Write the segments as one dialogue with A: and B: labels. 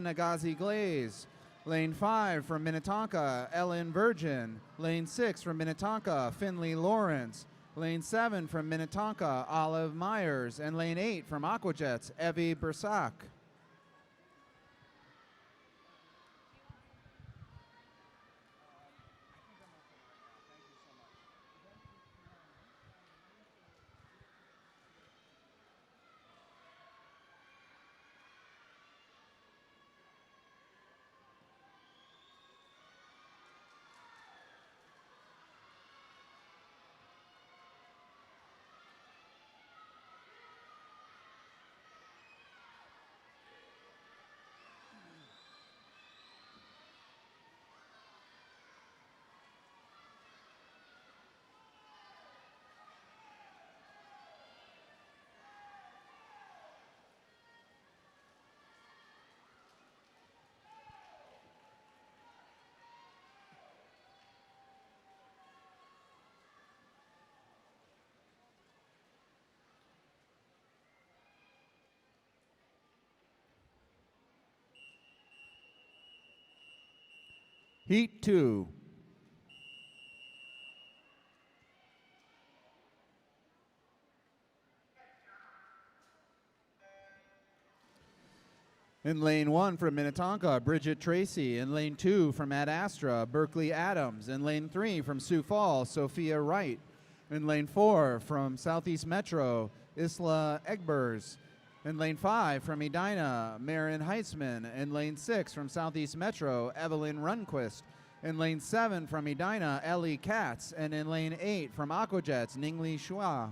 A: Nagazi Glaze. Lane 5 from Minnetonka, Ellen Virgin. Lane 6 from Minnetonka, Finley Lawrence. Lane 7 from Minnetonka, Olive Myers. And lane 8 from Aquajets, Evie Bersac. Heat 2. In lane 1 from Minnetonka, Bridget Tracy. In lane 2 from Ad Astra, Berkeley Adams. In lane 3 from Sioux Falls, Sophia Wright. In lane 4 from Southeast Metro, Isla Egbers. In lane 5 from Edina, Marion Heitzman. In lane 6 from Southeast Metro, Evelyn Runquist. In lane 7 from Edina, Ellie Katz. And in lane 8 from Aquajets, Ningli Shua.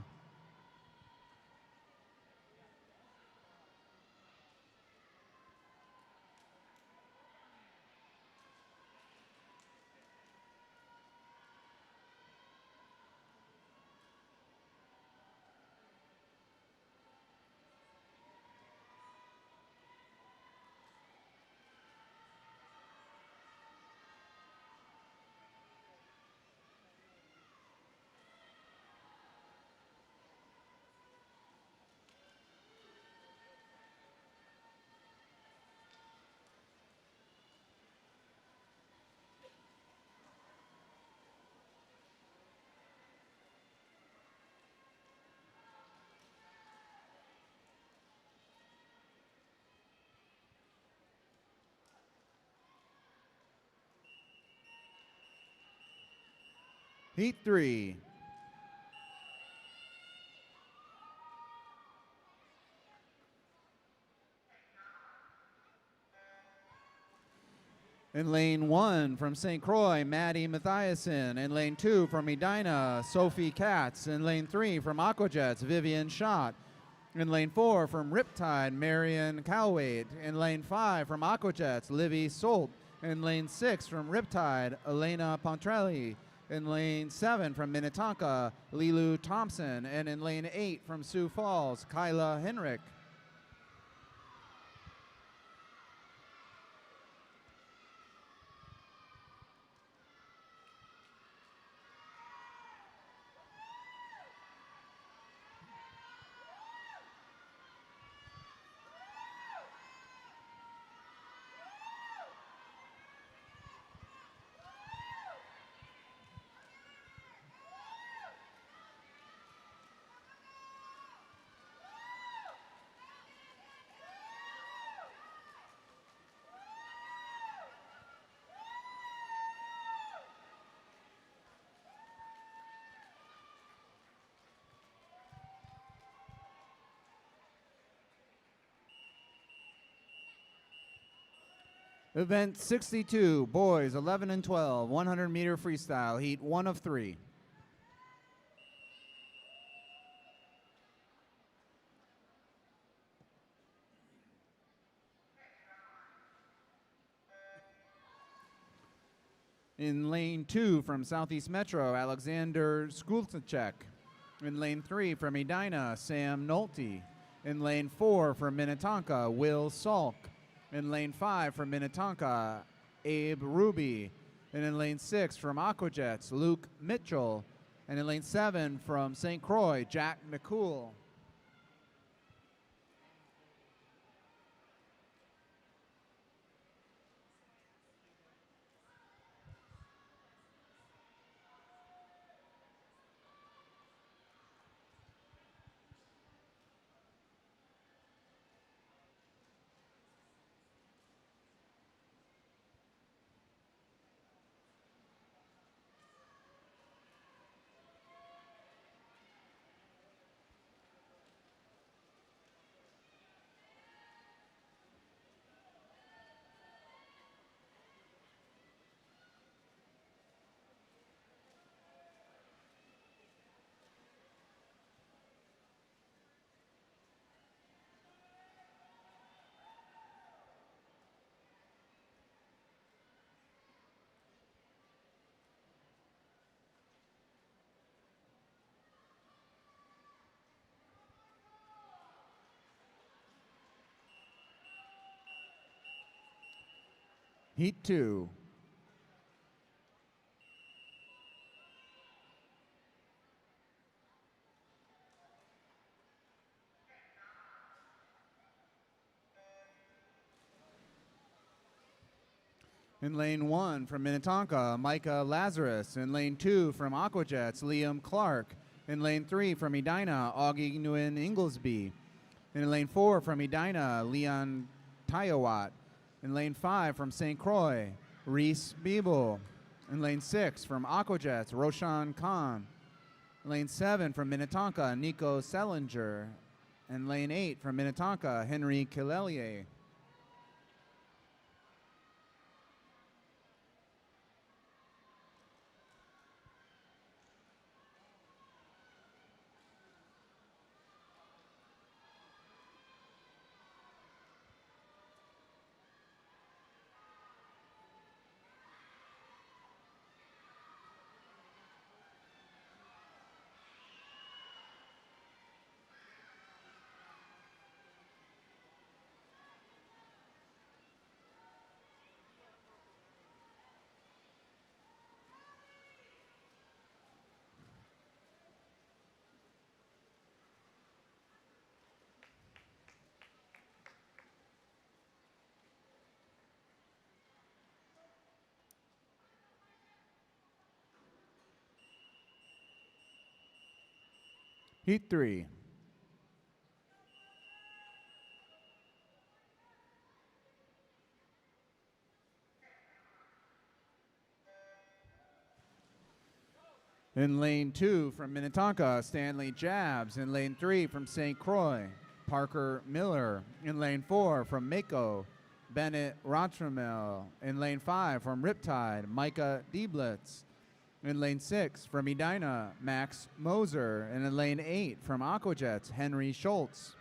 A: Heat 3. In lane 1 from St. Croix, Maddie Mathiasen. In lane 2 from Edina, Sophie Katz. In lane 3 from Aquajets, Vivian Schott. In lane 4 from Riptide, Marion Cowade. In lane 5 from Aquajets, Livy Solt. In lane 6 from Riptide, Elena Pontrelli. In lane 7 from Minnetonka, Lilu Thompson. And in lane 8 from Sioux Falls, Kyla Henrik. Event 62, boys 11 and 12, 100-meter freestyle, heat 1 of 3. In lane 2 from Southeast Metro, Alexander Skultacek. In lane 3 from Edina, Sam Nolte. In lane 4 from Minnetonka, Will Salk. In lane 5 from Minnetonka, Abe Ruby. And in lane 6 from Aquajets, Luke Mitchell. And in lane 7 from St. Croix, Jack McCool. Heat 2. In lane 1 from Minnetonka, Micah Lazarus. In lane 2 from Aquajets, Liam Clark. In lane 3 from Edina, Augie Nguyen Inglesby. In lane 4 from Edina, Leon Tyawat. In lane 5 from St. Croix, Reese Biebel. In lane 6 from Aquajets, Roshan Khan. In lane 7 from Minnetonka, Nico Selinger. In lane 8 from Minnetonka, Henry Kilelier. Heat 3. In lane 2 from Minnetonka, Stanley Jabs. In lane 3 from St. Croix, Parker Miller. In lane 4 from Mako, Bennett Rotramel. In lane 5 from Riptide, Micah Dieblitz. In lane 6 from Edina, Max Moser. And in lane 8 from Aquajets, Henry Schultz.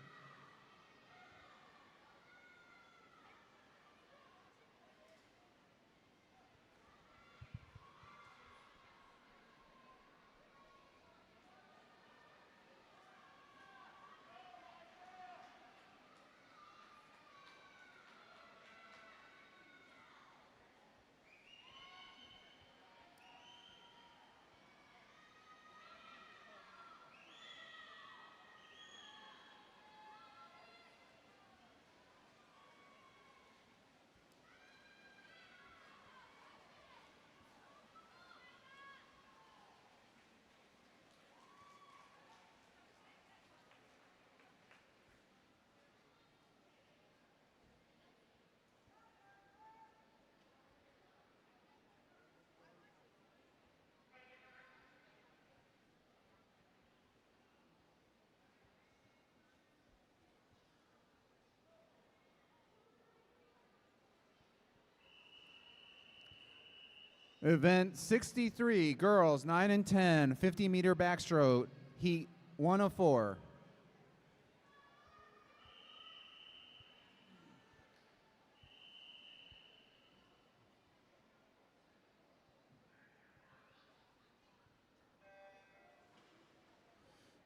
A: Event 63, girls 9 and 10, 50-meter backstroke, heat 1 of 4.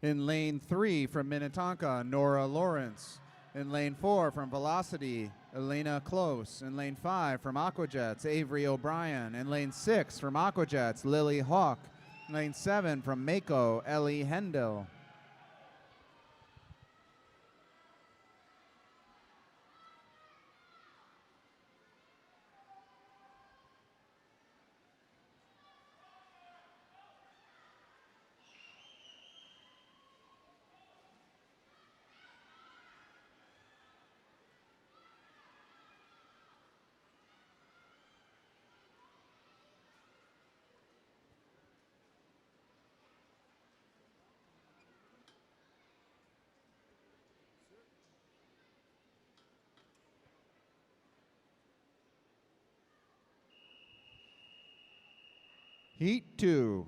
A: In lane 3 from Minnetonka, Nora Lawrence. In lane 4 from Velocity, Elena Close. In lane 5 from Aquajets, Avery O'Brien. In lane 6 from Aquajets, Lily Hawk. In lane 7 from Mako, Ellie Hendel. Heat 2.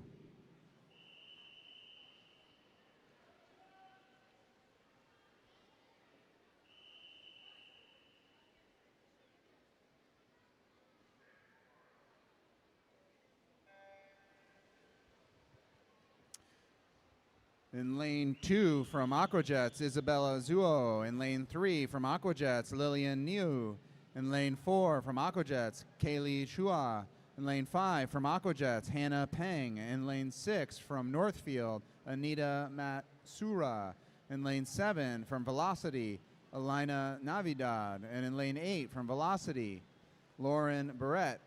A: In lane 2 from Aquajets, Isabella Zuo. In lane 3 from Aquajets, Lillian Niu. In lane 4 from Aquajets, Kaylee Chua. In lane 5 from Aquajets, Hannah Peng. In lane 6 from Northfield, Anita Matsura. In lane 7 from Velocity, Elena Navidad. And in lane 8 from Velocity, Lauren Barrett.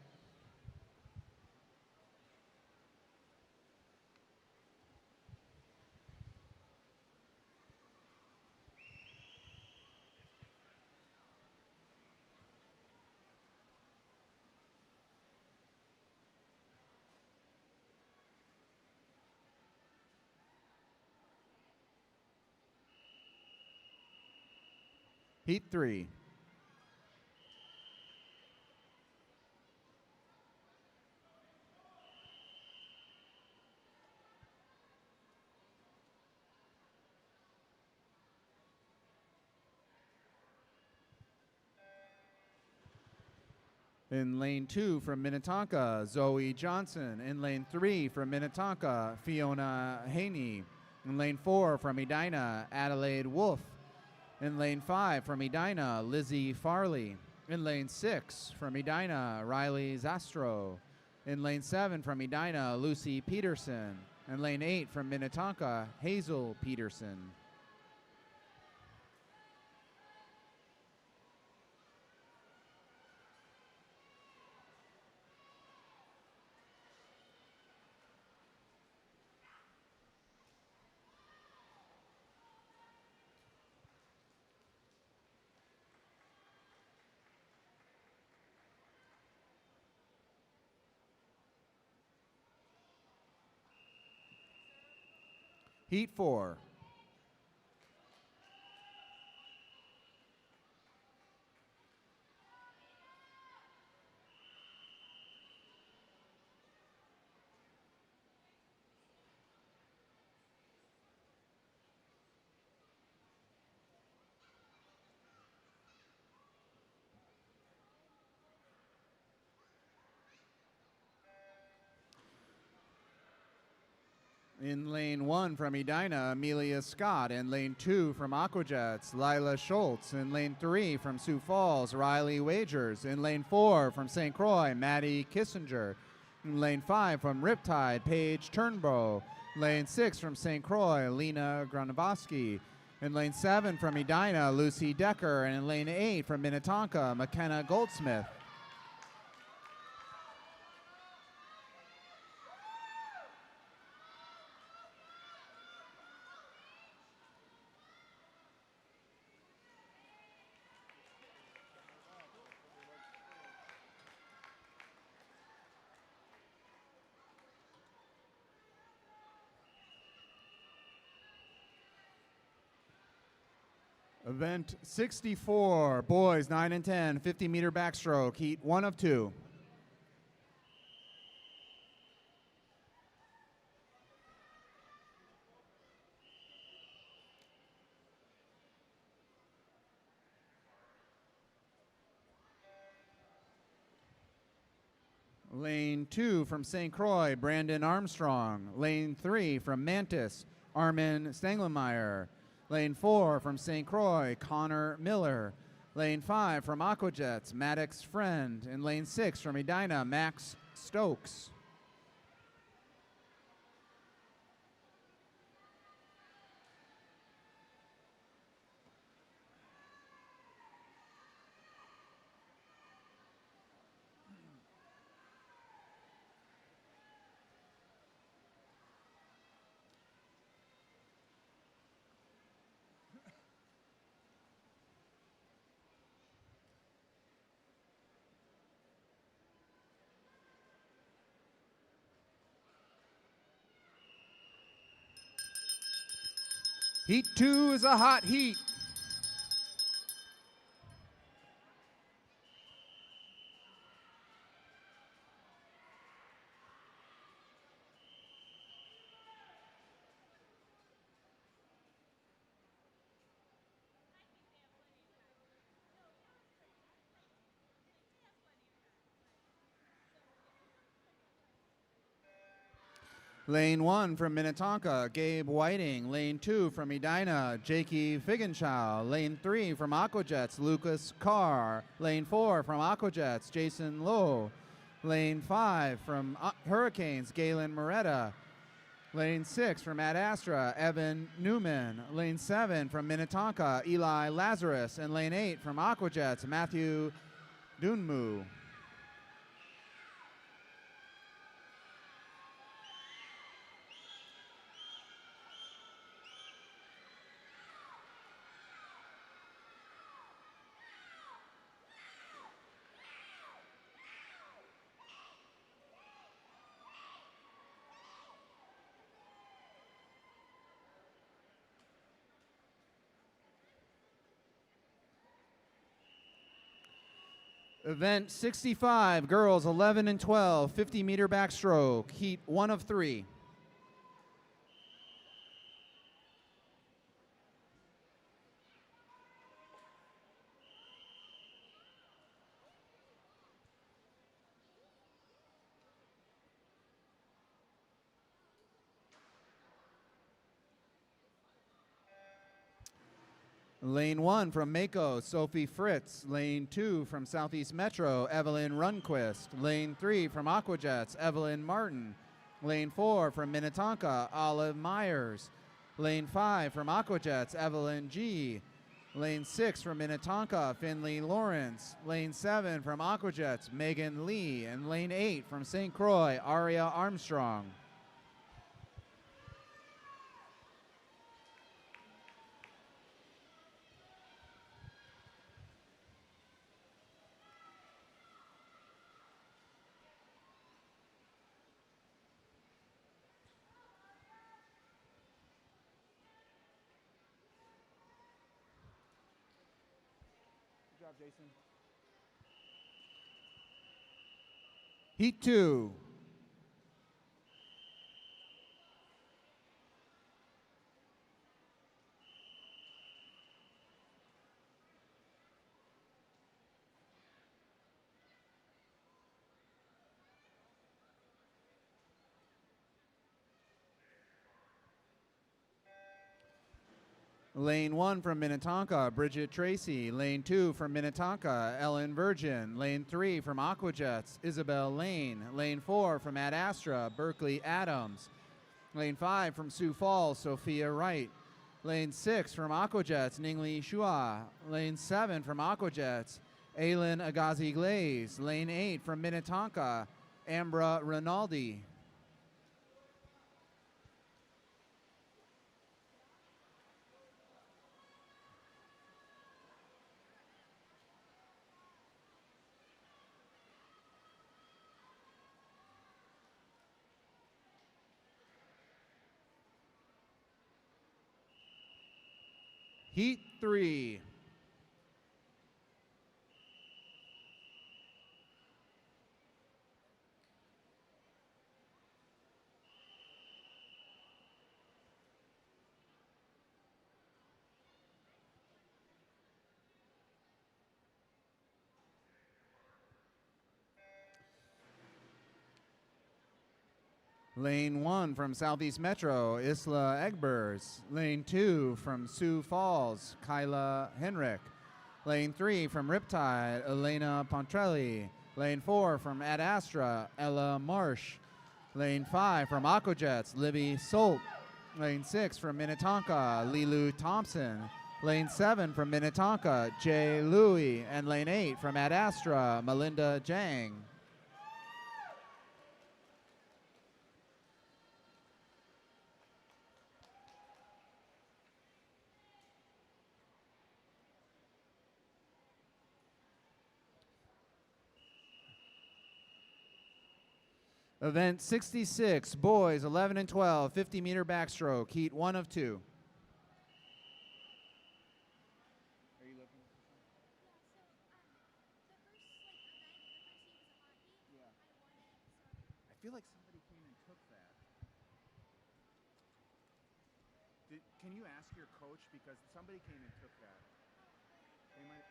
A: Heat 3. In lane 2 from Minnetonka, Zoe Johnson. In lane 3 from Minnetonka, Fiona Haney. In lane 4 from Edina, Adelaide Wolf. In lane 5 from Edina, Lizzie Farley. In lane 6 from Edina, Riley Zastro. In lane 7 from Edina, Lucy Peterson. In lane 8 from Minnetonka, Hazel Peterson. Heat 4. In lane 1 from Edina, Amelia Scott. In lane 2 from Aquajets, Lila Schultz. In lane 3 from Sioux Falls, Riley Wagers. In lane 4 from St. Croix, Maddie Kissinger. In lane 5 from Riptide, Paige Turnbow. Lane 6 from St. Croix, Lena Granovsky. In lane 7 from Edina, Lucy Decker. And in lane 8 from Minnetonka, McKenna Goldsmith. Event 64, boys 9 and 10, 50-meter backstroke, heat 1 of 2. Lane 2 from St. Croix, Brandon Armstrong. Lane 3 from Mantis, Armin Stenglemeyer. Lane 4 from St. Croix, Connor Miller. Lane 5 from Aquajets, Maddox Friend. And lane 6 from Edina, Max Stokes. Heat 2 is a hot heat. Lane 1 from Minnetonka, Gabe Whiting. Lane 2 from Edina, Jakey Figenshaw. Lane 3 from Aquajets, Lucas Carr. Lane 4 from Aquajets, Jason Lowe. Lane 5 from Hurricanes, Galen Moretta. Lane 6 from Ad Astra, Evan Newman. Lane 7 from Minnetonka, Eli Lazarus. And lane 8 from Aquajets, Matthew Dunmu. Event 65, girls 11 and 12, 50-meter backstroke, heat 1 of 3. Lane 1 from Mako, Sophie Fritz. Lane 2 from Southeast Metro, Evelyn Runquist. Lane 3 from Aquajets, Evelyn Martin. Lane 4 from Minnetonka, Olive Myers. Lane 5 from Aquajets, Evelyn G. Lane 6 from Minnetonka, Finley Lawrence. Lane 7 from Aquajets, Megan Lee. And lane 8 from St. Croix, Aria Armstrong. Good job, Jason. Heat 2. Lane 1 from Minnetonka, Bridget Tracy. Lane 2 from Minnetonka, Ellen Virgin. Lane 3 from Aquajets, Isabel Lane. Lane 4 from Ad Astra, Berkeley Adams. Lane 5 from Sioux Falls, Sophia Wright. Lane 6 from Aquajets, Ningli Shua. Lane 7 from Aquajets, Aylin Agazi Glaze. Lane 8 from Minnetonka, Ambra Rinaldi. Heat 3. Lane 1 from Southeast Metro, Isla Egbers. Lane 2 from Sioux Falls, Kyla Henrik. Lane 3 from Riptide, Elena Pontrelli. Lane 4 from Ad Astra, Ella Marsh. Lane 5 from Aquajets, Libby Solt. Lane 6 from Minnetonka, Lilu Thompson. Lane 7 from Minnetonka, Jay Louie. And lane 8 from Ad Astra, Melinda Jang. Event 66, boys 11 and 12, 50-meter backstroke, heat 1 of 2. Are you looking? Yeah. I feel like somebody came and took that. Can you ask your coach, because somebody came and took that? They might.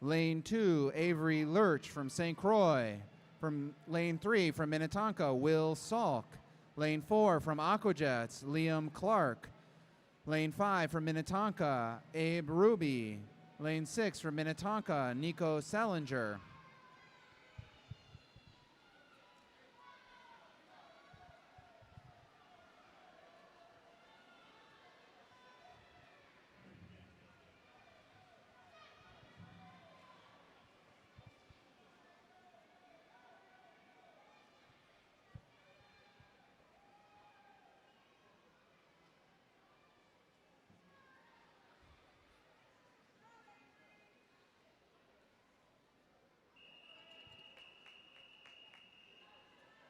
A: Lane 2, Avery Lurch from St. Croix. From lane 3 from Minnetonka, Will Salk. Lane 4 from Aquajets, Liam Clark. Lane 5 from Minnetonka, Abe Ruby. Lane 6 from Minnetonka, Nico Salinger.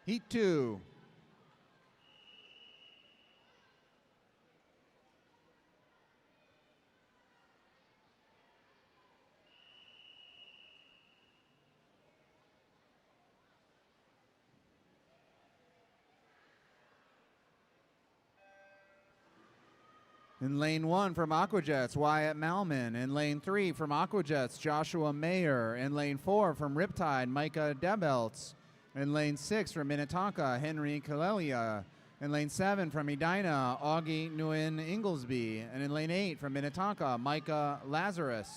A: Heat 2. In lane 1 from Aquajets, Wyatt Malman. In lane 3 from Aquajets, Joshua Mayer. In lane 4 from Riptide, Micah Debelts. In lane 6 from Minnetonka, Henry Kalelia. In lane 7 from Edina, Augie Nguyen Inglesby. And in lane 8 from Minnetonka, Micah Lazarus.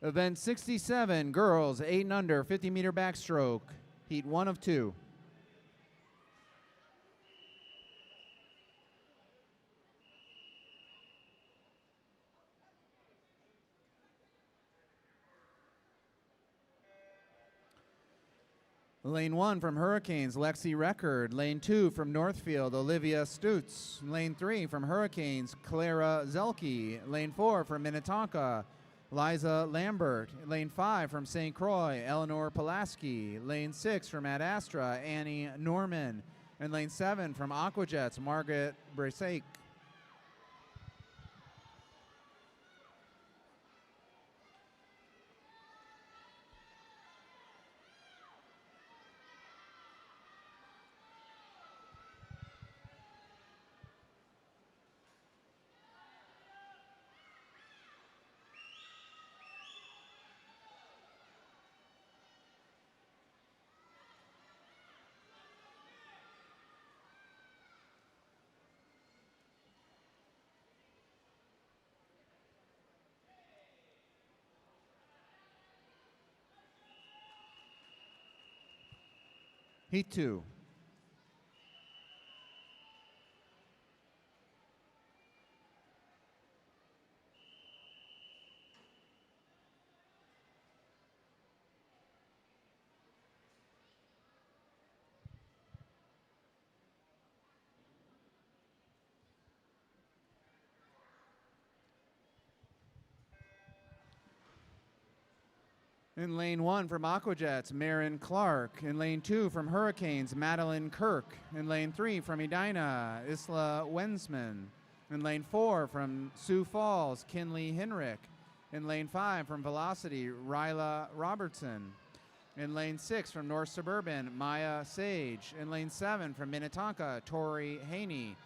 A: Event 67, girls, 8 and under, 50-meter backstroke, heat 1 of 2. Lane 1 from Hurricanes, Lexi Record. Lane 2 from Northfield, Olivia Stutz. Lane 3 from Hurricanes, Clara Zelke. Lane 4 from Minnetonka, Liza Lambert. Lane 5 from St. Croix, Eleanor Pulaski. Lane 6 from Ad Astra, Annie Norman. And lane 7 from Aquajets, Margaret Brasake. Heat 2. In lane 1 from Aquajets, Marin Clark. In lane 2 from Hurricanes, Madeline Kirk. In lane 3 from Edina, Isla Wensman. In lane 4 from Sioux Falls, Kinley Hinrick. In lane 5 from Velocity, Ryla Robertson. In lane 6 from North Suburban, Maya Sage. In lane 7 from Minnetonka, Tori Haney.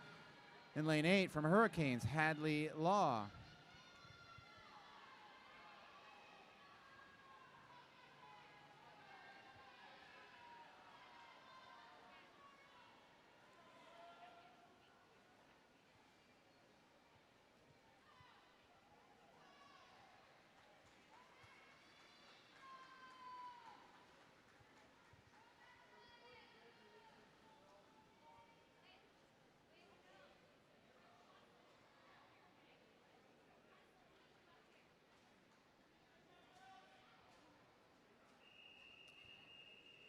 A: In lane 8 from Hurricanes, Hadley Law.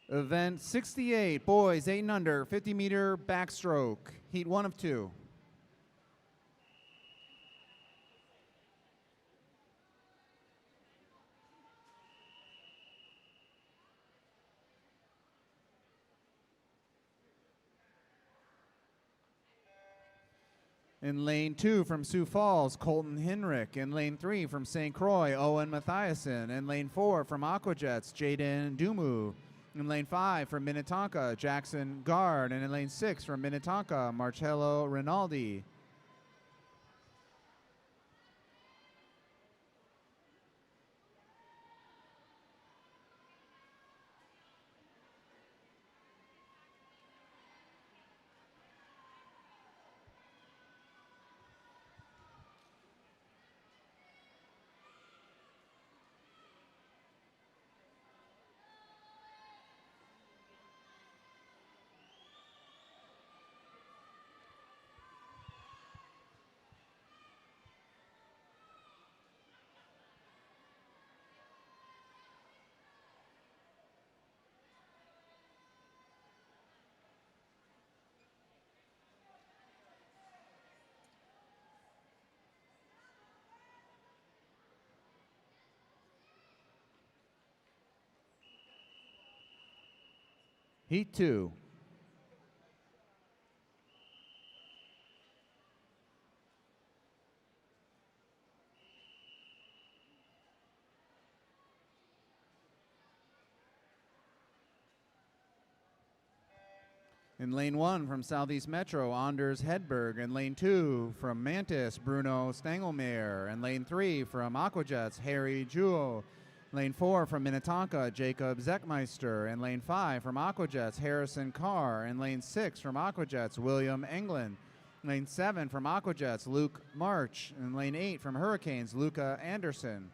A: Event 68, boys 8 and under, 50-meter backstroke, heat 1 of 2. In lane 2 from Sioux Falls, Colton Henrik. In lane 3 from St. Croix, Owen Mathiasen. In lane 4 from Aquajets, Jaden Dumu. In lane 5 from Minnetonka, Jackson Gard. And in lane 6 from Minnetonka, Marcello Rinaldi. Heat 2. In lane 1 from Southeast Metro, Anders Hedberg. In lane 2 from Mantis, Bruno Stangelmeyer. In lane 3 from Aquajets, Harry Jewell. Lane 4 from Minnetonka, Jacob Zeckmeister. In lane 5 from Aquajets, Harrison Carr. In lane 6 from Aquajets, William Englund. Lane 7 from Aquajets, Luke March. In lane 8 from Hurricanes, Luca Anderson.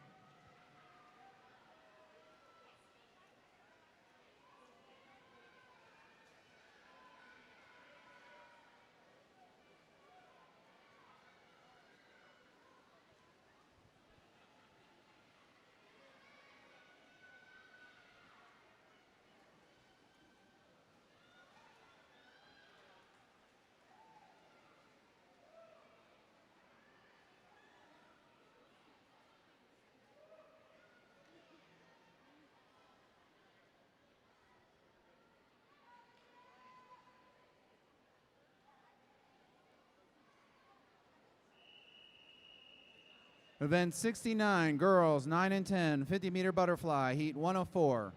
A: Event 69, girls 9 and 10, 50-meter butterfly, heat 104.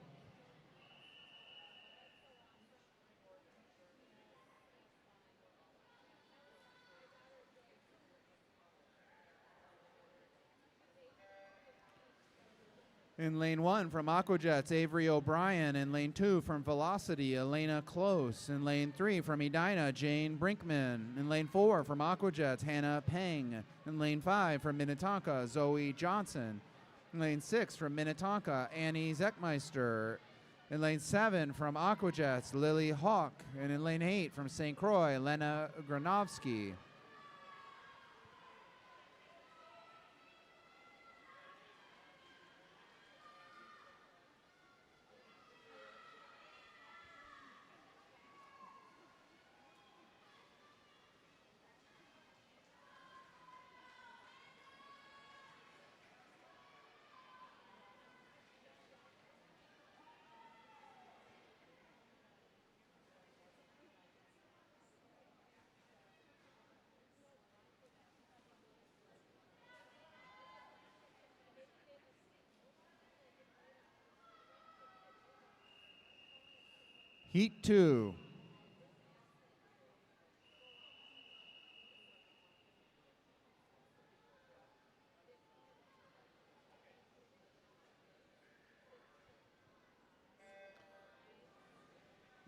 A: In lane 1 from Aquajets, Avery O'Brien. In lane 2 from Velocity, Elena Close. In lane 3 from Edina, Jane Brinkman. In lane 4 from Aquajets, Hannah Peng. In lane 5 from Minnetonka, Zoe Johnson. In lane 6 from Minnetonka, Annie Zeckmeister. In lane 7 from Aquajets, Lily Hawk. And in lane 8 from St. Croix, Lena Granovsky. Heat 2.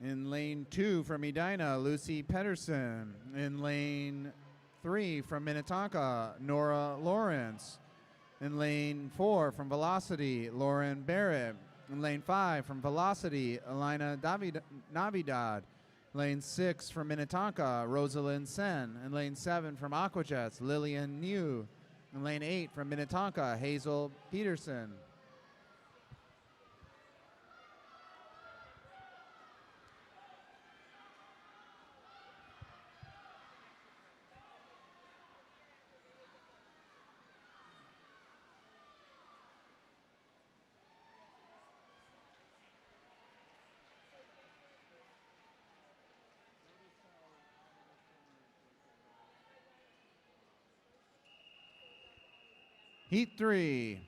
A: In lane 2 from Edina, Lucy Pedersen. In lane 3 from Minnetonka, Nora Lawrence. In lane 4 from Velocity, Lauren Barrett. In lane 5 from Velocity, Elena Navidad. Lane 6 from Minnetonka, Rosalind Sen. In lane 7 from Aquajets, Lillian New. In lane 8 from Minnetonka, Hazel Peterson. Heat 3.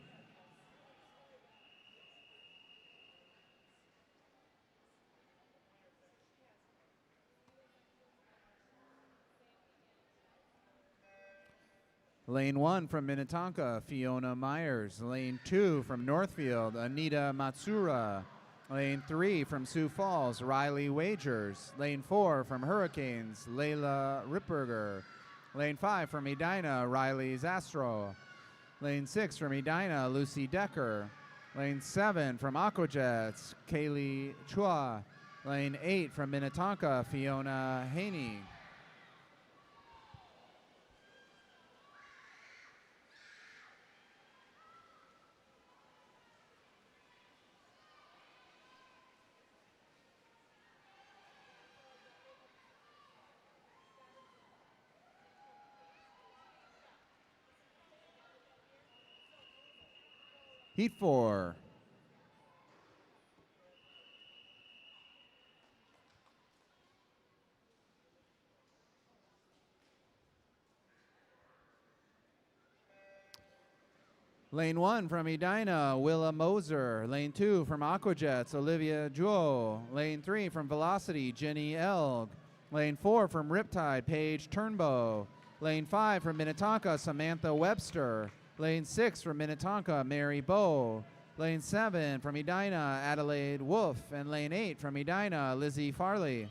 A: Lane 1 from Minnetonka, Fiona Myers. Lane 2 from Northfield, Anita Matsura. Lane 3 from Sioux Falls, Riley Wagers. Lane 4 from Hurricanes, Layla Ripperger. Lane 5 from Edina, Riley Zastro. Lane 6 from Edina, Lucy Decker. Lane 7 from Aquajets, Kaylee Chua. Lane 8 from Minnetonka, Fiona Haney. Heat 4. Lane 1 from Edina, Willa Moser. Lane 2 from Aquajets, Olivia Juo. Lane 3 from Velocity, Jenny Elg. Lane 4 from Riptide, Paige Turnbow. Lane 5 from Minnetonka, Samantha Webster. Lane 6 from Minnetonka, Mary Bow. Lane 7 from Edina, Adelaide Wolf. And lane 8 from Edina, Lizzie Farley.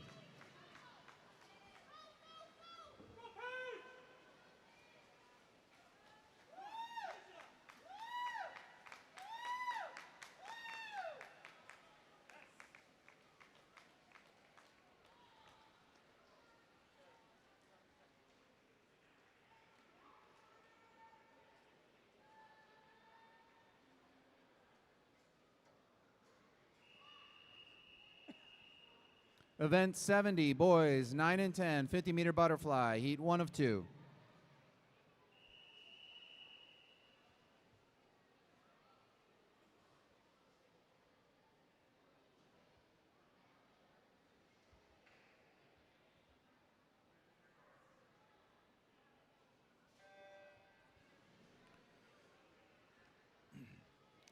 A: Event 70, boys, 9 and 10, 50-meter butterfly, heat 1 of 2.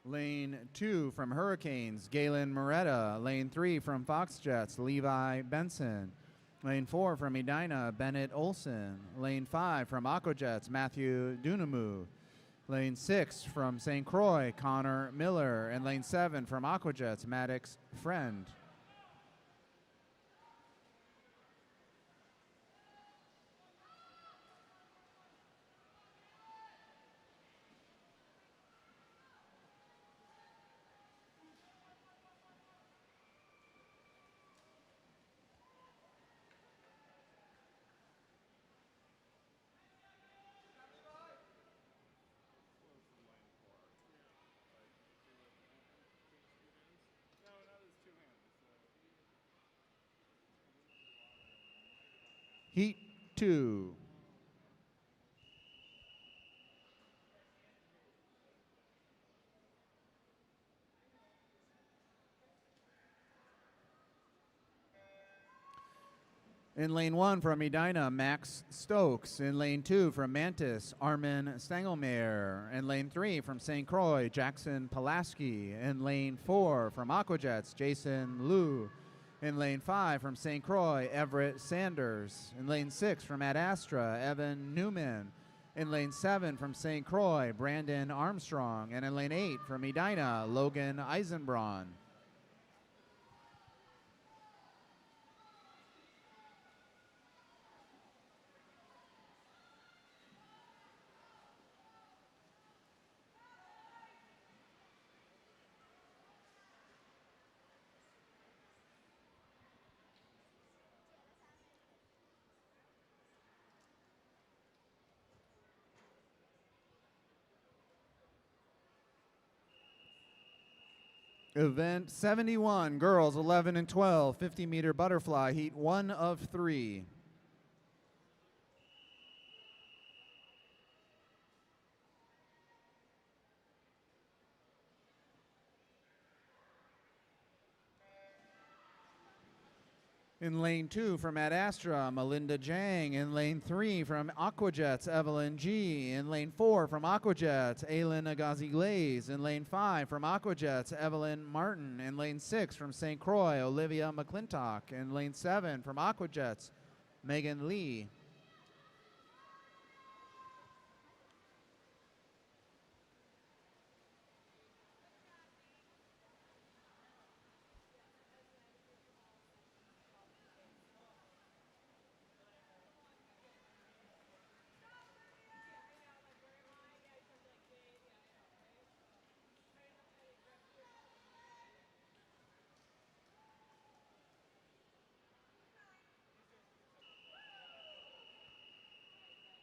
A: Lane 2 from Hurricanes, Galen Moretta. Lane 3 from Foxjets, Levi Benson. Lane 4 from Edina, Bennett Olson. Lane 5 from Aquajets, Matthew Dunamu. Lane 6 from St. Croix, Connor Miller. And lane 7 from Aquajets, Maddox Friend. Heat 2. In lane 1 from Edina, Max Stokes. In lane 2 from Mantis, Armin Stangelmayer. In lane 3 from St. Croix, Jackson Pulaski. In lane 4 from Aquajets, Jason Liu. In lane 5 from St. Croix, Everett Sanders. In lane 6 from Ad Astra, Evan Newman. In lane 7 from St. Croix, Brandon Armstrong. And in lane 8 from Edina, Logan Eisenbraun. Event 71, girls 11 and 12, 50-meter butterfly, heat 1 of 3. In lane 2 from Ad Astra, Melinda Jang. In lane 3 from Aquajets, Evelyn G. In lane 4 from Aquajets, Aylin Agazi Glaze. In lane 5 from Aquajets, Evelyn Martin. In lane 6 from St. Croix, Olivia McClintock. In lane 7 from Aquajets, Megan Lee.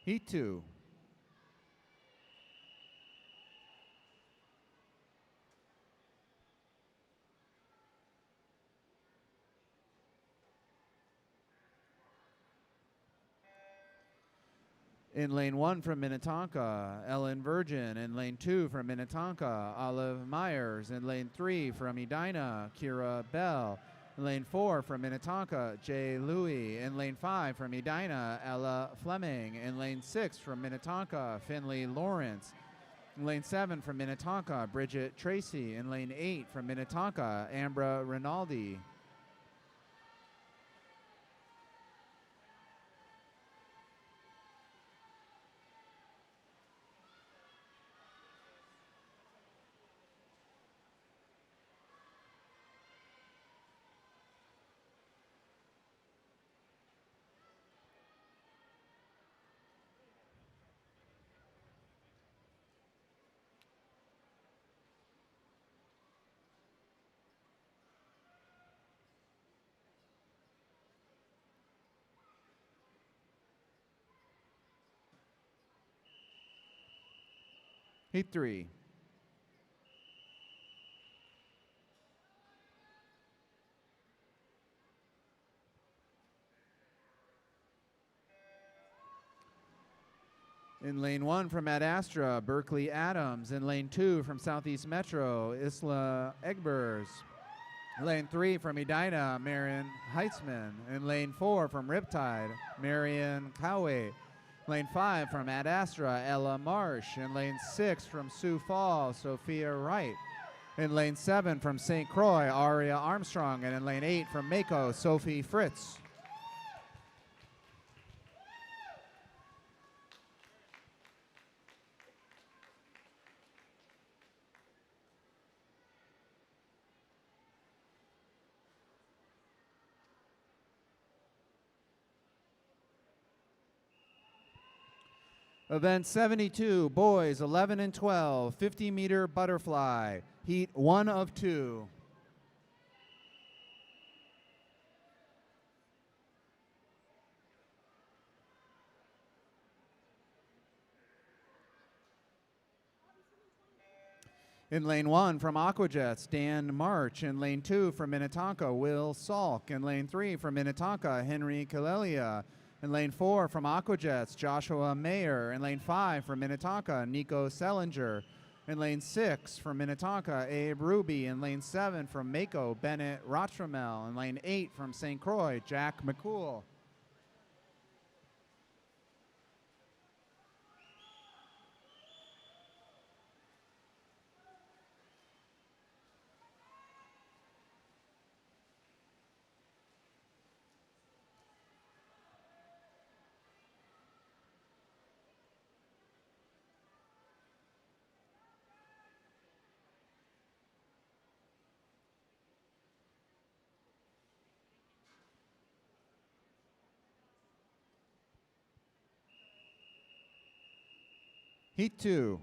A: Heat 2. In lane 1 from Minnetonka, Ellen Virgin. In lane 2 from Minnetonka, Olive Myers. In lane 3 from Edina, Kira Bell. In lane 4 from Minnetonka, Jay Louie. In lane 5 from Edina, Ella Fleming. In lane 6 from Minnetonka, Finley Lawrence. In lane 7 from Minnetonka, Bridget Tracy. In lane 8 from Minnetonka, Ambra Rinaldi. Heat 3. In lane 1 from Ad Astra, Berkeley Adams. In lane 2 from Southeast Metro, Isla Egbers. Lane 3 from Edina, Marion Heitzman. In lane 4 from Riptide, Marion Cowie. Lane 5 from Ad Astra, Ella Marsh. In lane 6 from Sioux Falls, Sophia Wright. In lane 7 from St. Croix, Aria Armstrong. And in lane 8 from Mako, Sophie Fritz. Event 72, boys 11 and 12, 50-meter butterfly, heat 1 of 2. In lane 1 from Aquajets, Dan March. In lane 2 from Minnetonka, Will Salk. In lane 3 from Minnetonka, Henry Kalelia. In lane 4 from Aquajets, Joshua Mayer. In lane 5 from Minnetonka, Nico Sellinger. In lane 6 from Minnetonka, Abe Ruby. In lane 7 from Mako, Bennett Rotramel. In lane 8 from St. Croix, Jack McCool. Heat 2.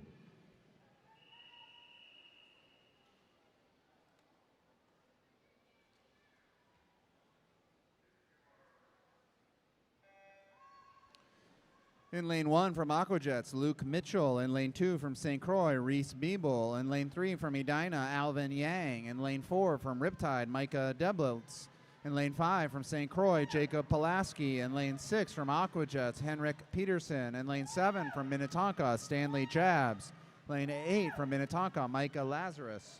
A: In lane 1 from Aquajets, Luke Mitchell. In lane 2 from St. Croix, Reese Biebel. In lane 3 from Edina, Alvin Yang. In lane 4 from Riptide, Micah Deblitz. In lane 5 from St. Croix, Jacob Pulaski. In lane 6 from Aquajets, Henrik Peterson. In lane 7 from Minnetonka, Stanley Jabs. Lane 8 from Minnetonka, Micah Lazarus.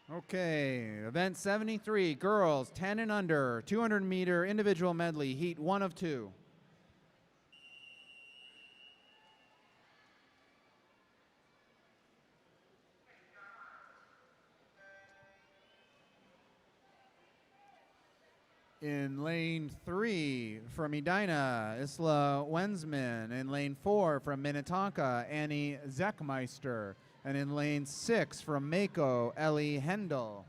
A: Okay, event 73, girls 10 and under, 200-meter individual medley, heat 1 of 2. In lane 3 from Edina, Isla Wensman. In lane 4 from Minnetonka, Annie Zeckmeister. And in lane 6 from Mako, Ellie Hendel.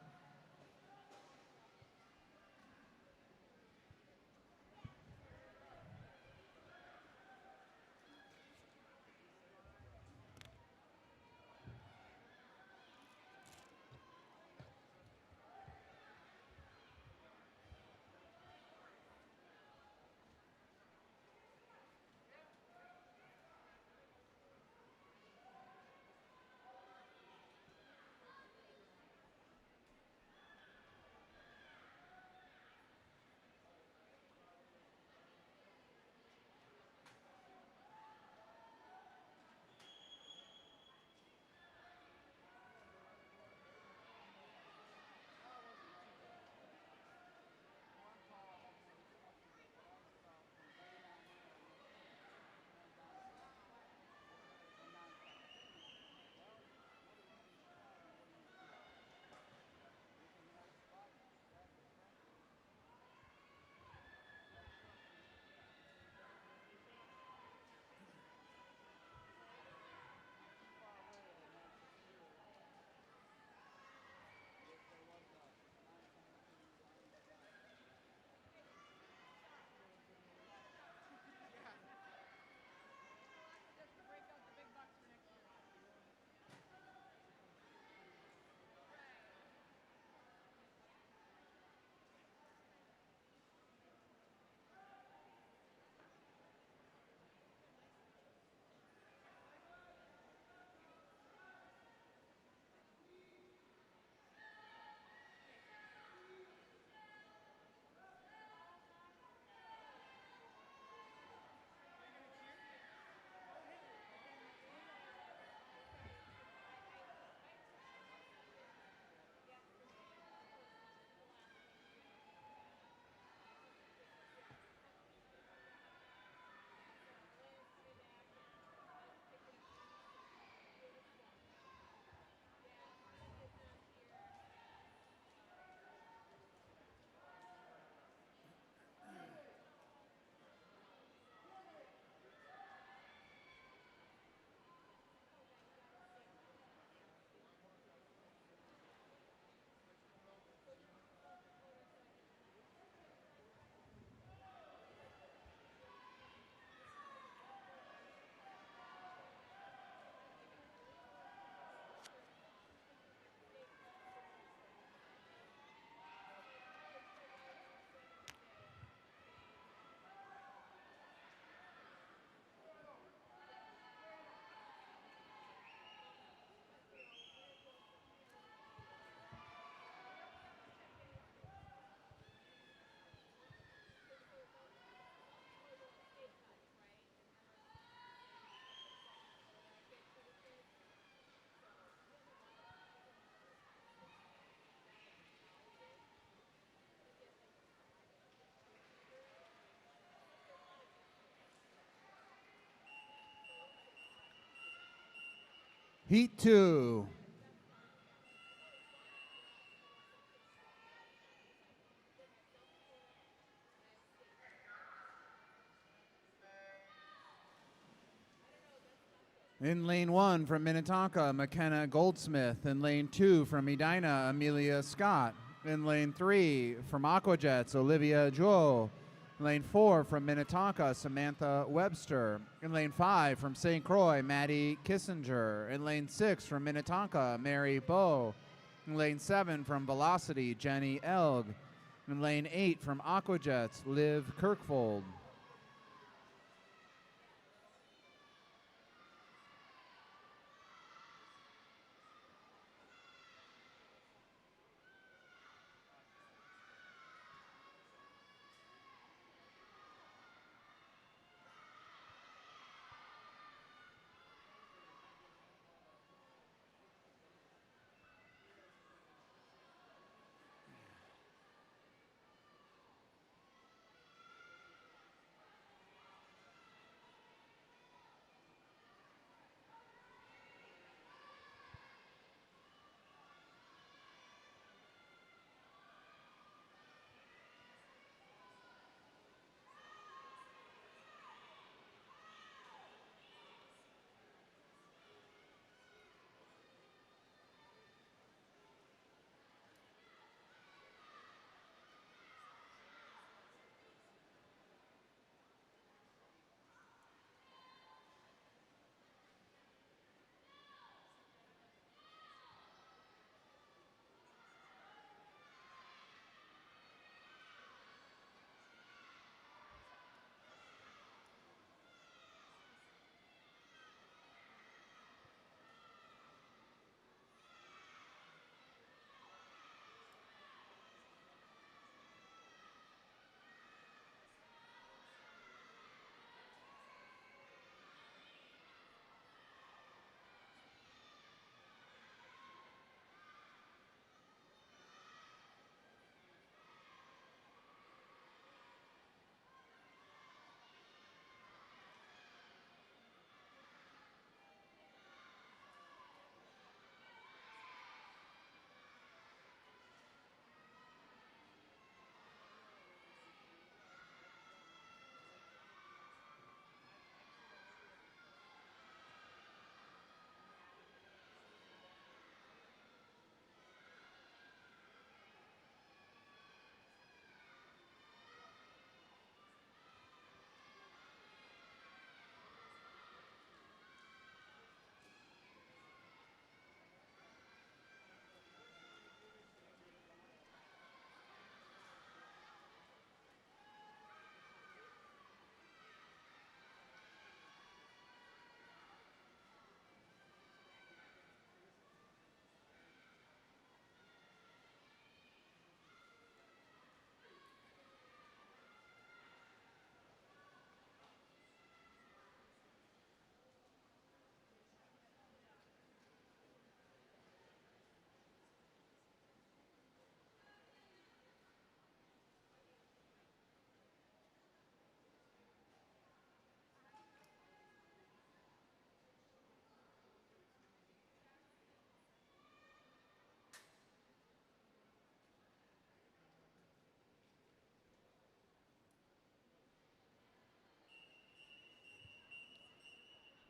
A: Heat 2. In lane 1 from Minnetonka, McKenna Goldsmith. In lane 2 from Edina, Amelia Scott. In lane 3 from Aquajets, Olivia Joe. In lane 4 from Minnetonka, Samantha Webster. In lane 5 from St. Croix, Maddie Kissinger. In lane 6 from Minnetonka, Mary Bowe. In lane 7 from Velocity, Jenny Elg. In lane 8 from Aquajets, Liv Kirkfold.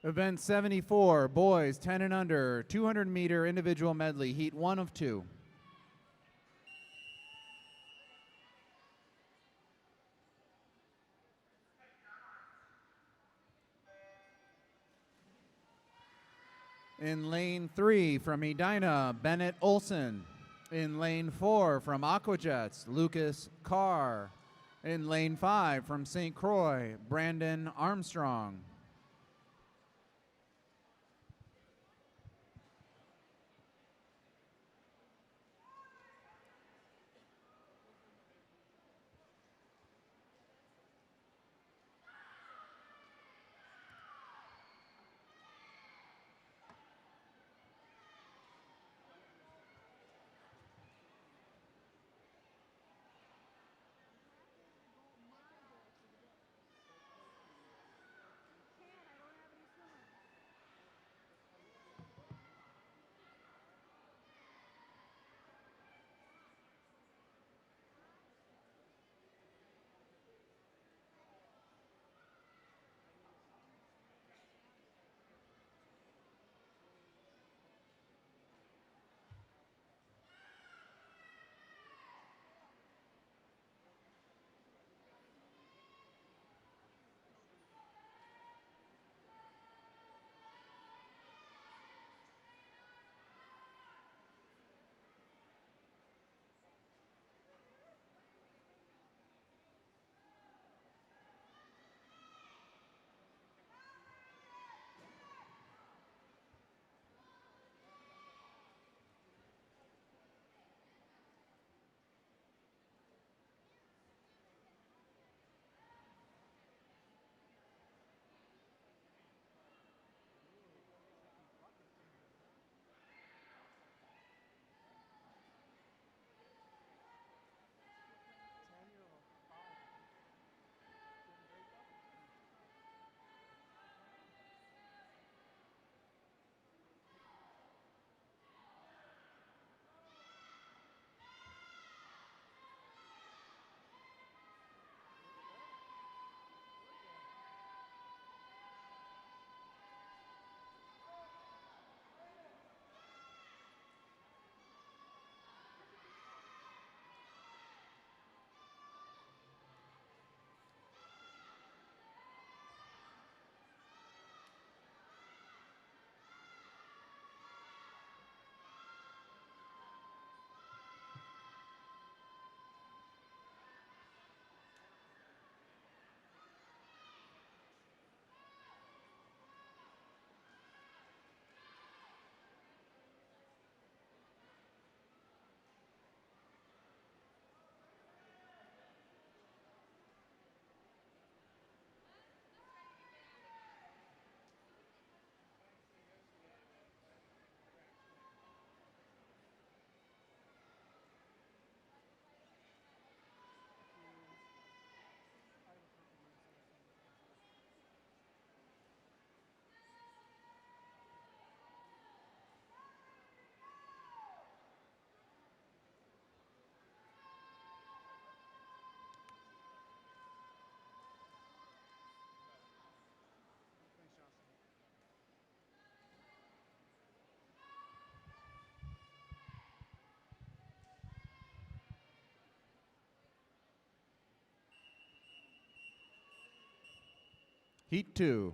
A: Event 74, boys 10 and under, 200-meter individual medley, heat 1 of 2. In lane 3 from Edina, Bennett Olson. In lane 4 from Aquajets, Lucas Carr. In lane 5 from St. Croix, Brandon Armstrong. Heat 2.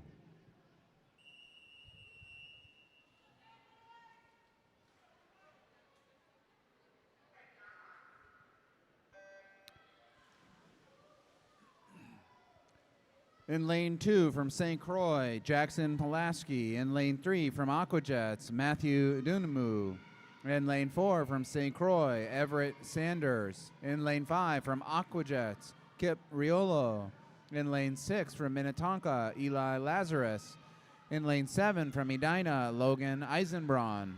A: In lane 2 from St. Croix, Jackson Pulaski. In lane 3 from Aquajets, Matthew Dunamu. In lane 4 from St. Croix, Everett Sanders. In lane 5 from Aquajets, Kip Riolo. In lane 6 from Minnetonka, Eli Lazarus. In lane 7 from Edina, Logan Eisenbraun.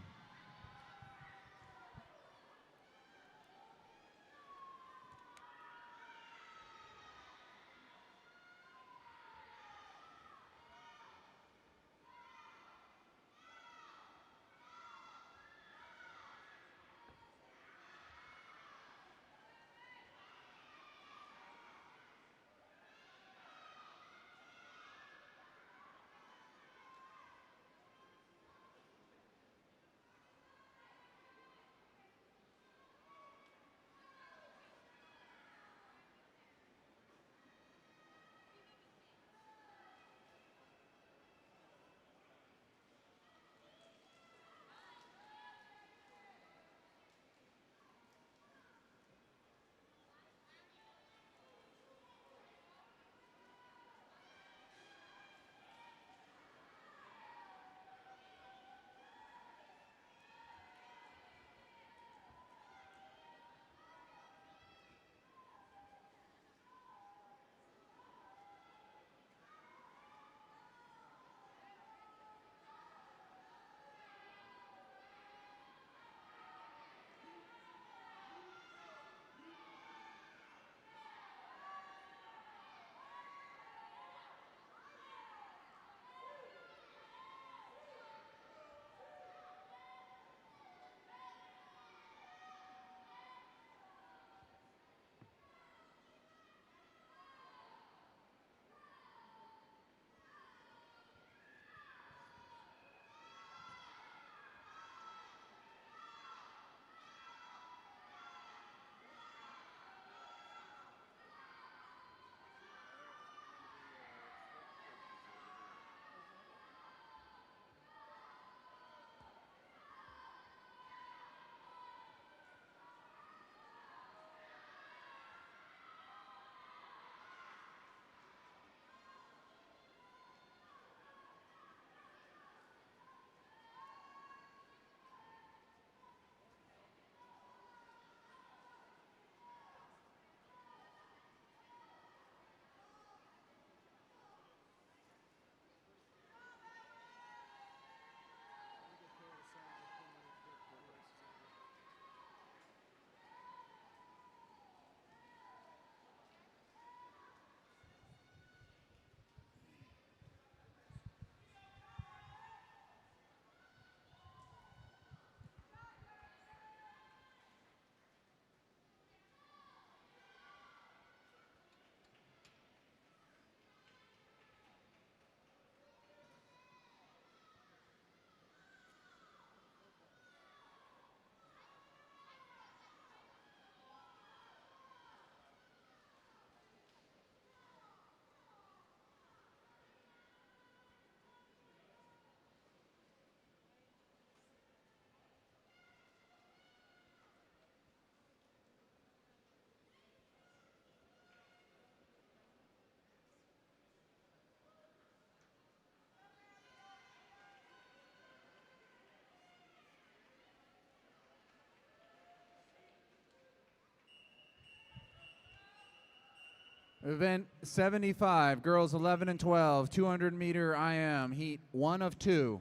A: Event 75, girls 11 and 12, 200 meter IM, heat 1 of 2.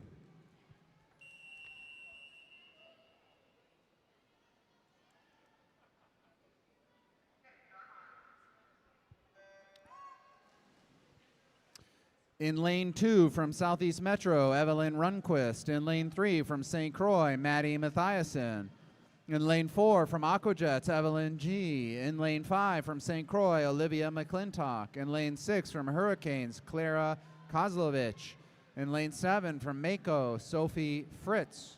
A: In lane 2 from Southeast Metro, Evelyn Runquist. In lane 3 from St. Croix, Maddie Mathiasen. In lane 4 from Aquajets, Evelyn G. In lane 5 from St. Croix, Olivia McClintock. In lane 6 from Hurricanes, Clara Kozlovich. In lane 7 from Mako, Sophie Fritz.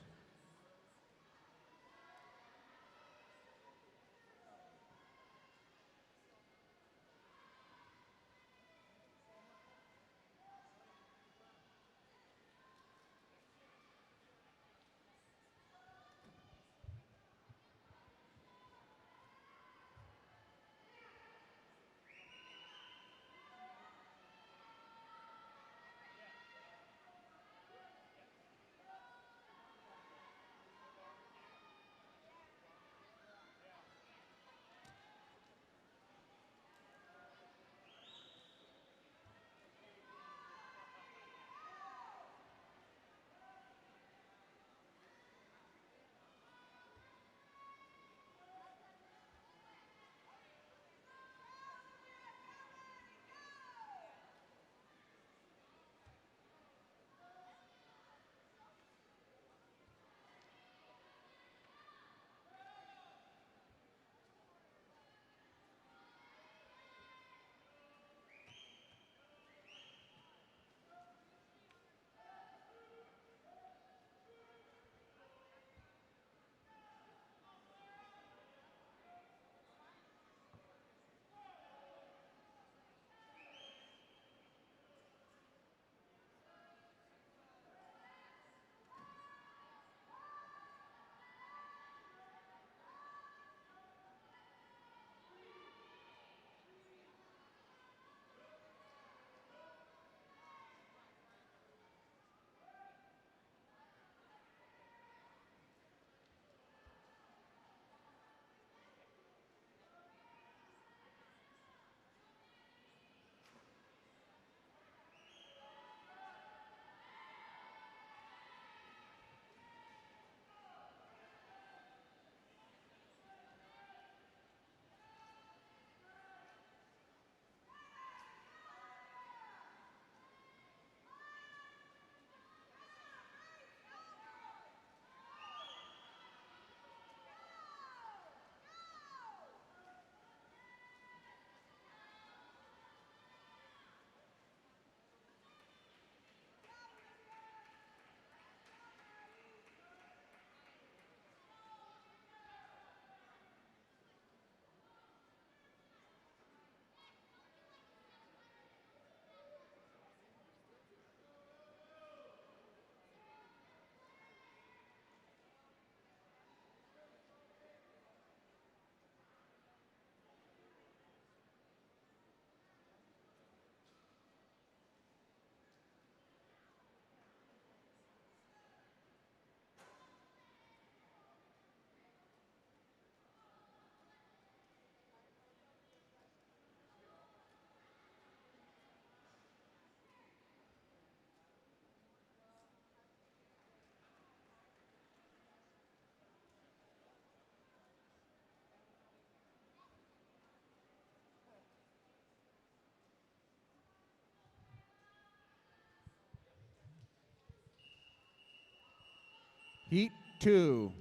A: Heat 2.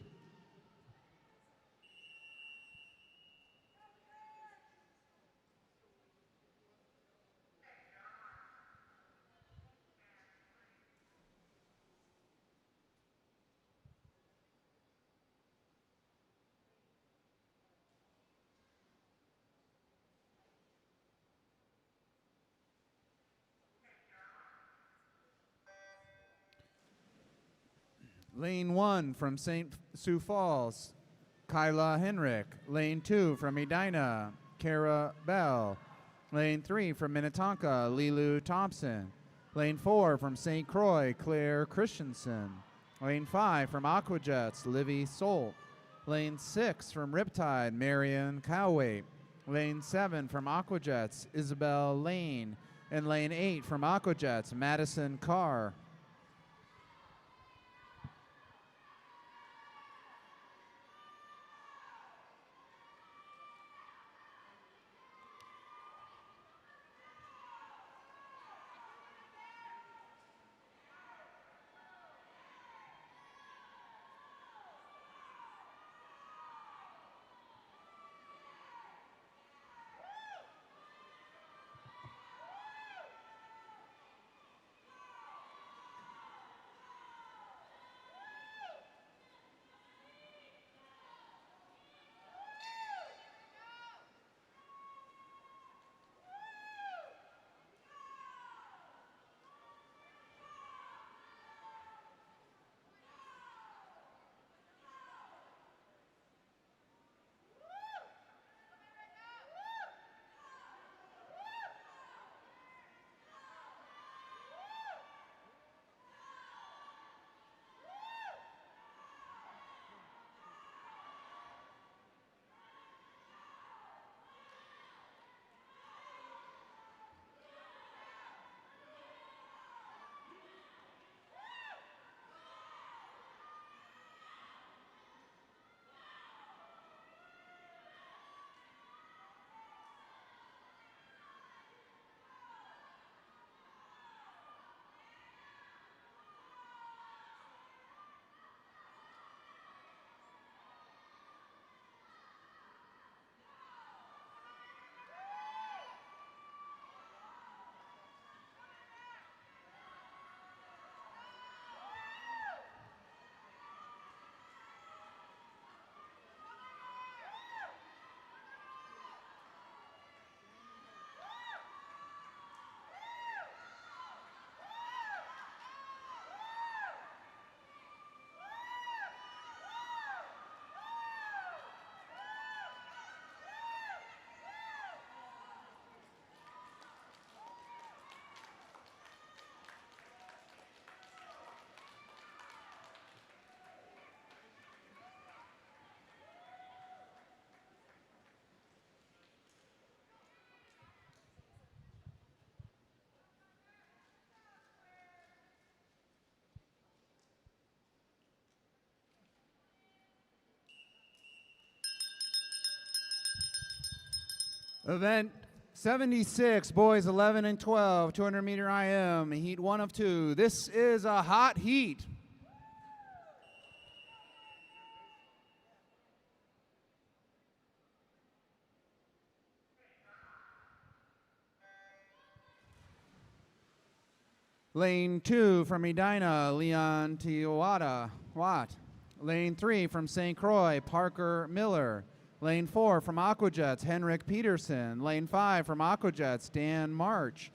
A: Lane 1 from St. Sioux Falls, Kyla Henrik. Lane 2 from Edina, Kara Bell. Lane 3 from Minnetonka, Lilu Thompson. Lane 4 from St. Croix, Claire Christensen. Lane 5 from Aquajets, Livy Solt. Lane 6 from Riptide, Marion Cowwaite. Lane 7 from Aquajets, Isabel Lane. And lane 8 from Aquajets, Madison Carr. Event 76, boys 11 and 12, 200 meter IM, heat 1 of 2. This is a hot heat. Lane 2 from Edina, Leon Tiwata, Watt. Lane 3 from St. Croix, Parker Miller. Lane 4 from Aquajets, Henrik Peterson. Lane 5 from Aquajets, Dan March.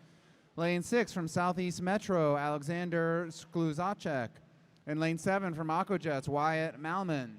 A: Lane 6 from Southeast Metro, Alexander Skluzacek. And lane 7 from Aquajets, Wyatt Malman.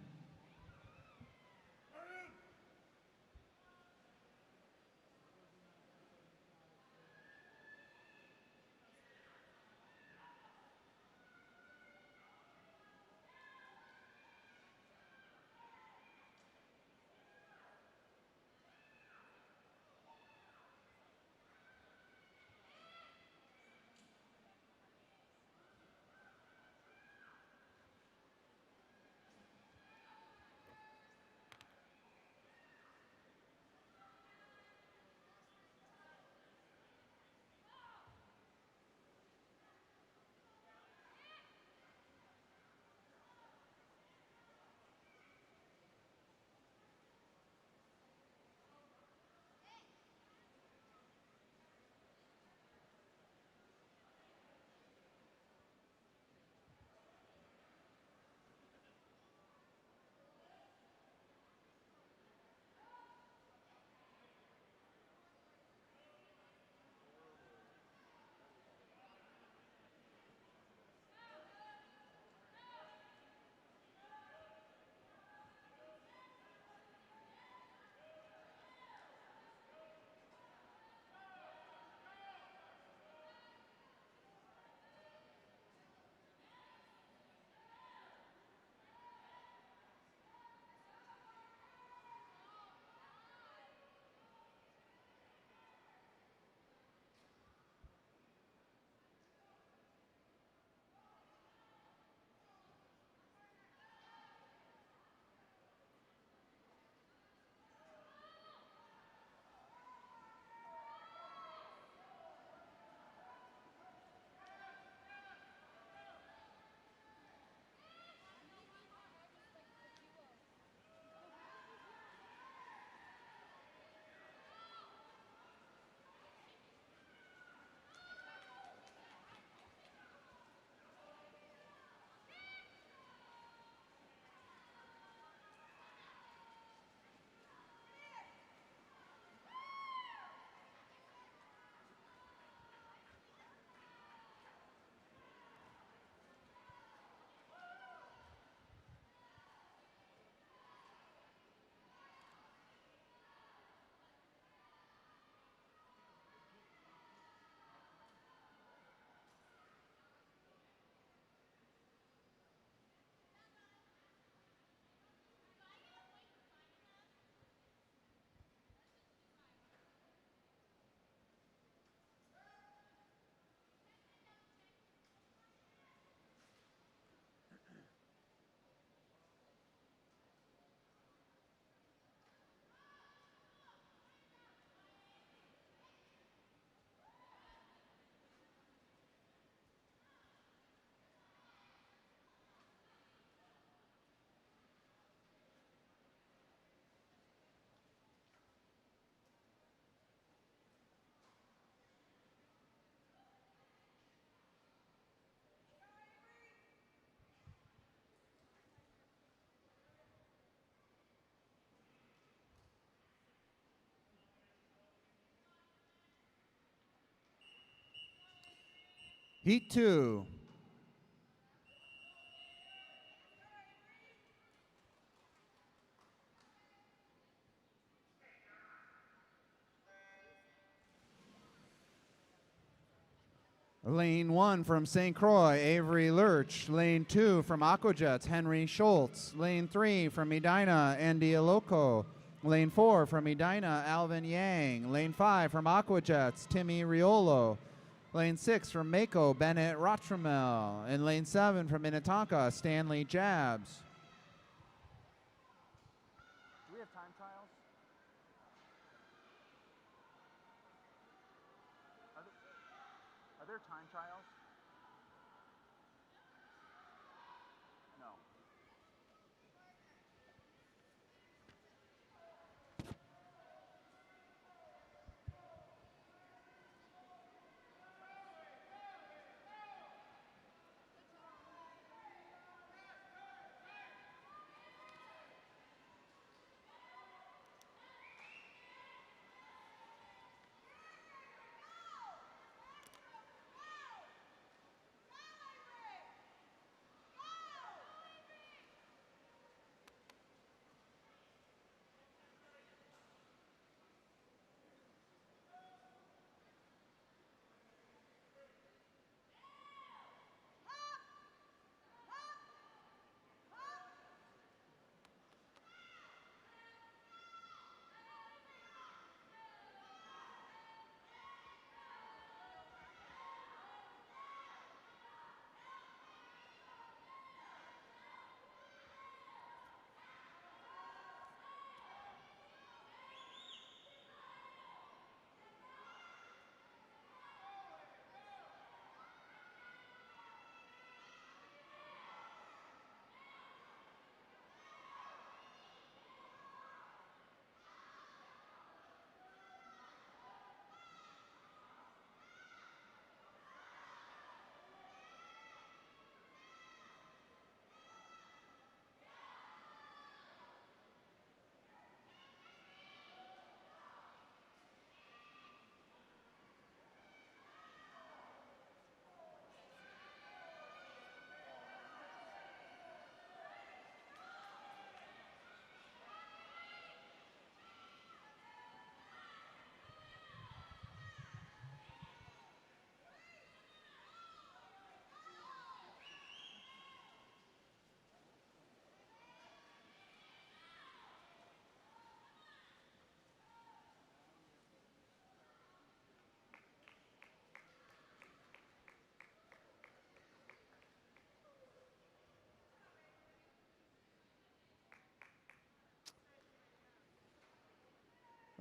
A: Heat 2. Lane 1 from St. Croix, Avery Lurch. Lane 2 from Aquajets, Henry Schultz. Lane 3 from Medina, Andy Aloco. Lane 4 from Medina, Alvin Yang. Lane 5 from Aquajets, Timmy Riolo. Lane 6 from Mako, Bennett Rotramel. And lane 7 from Minnetonka, Stanley Jabs. Do we have time trials? Are there time trials? No.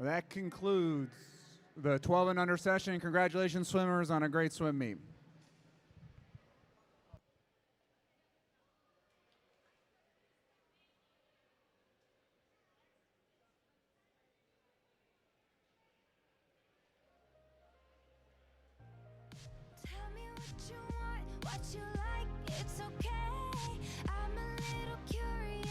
A: That concludes the 12 and under session. Congratulations, swimmers, on a great swim meet.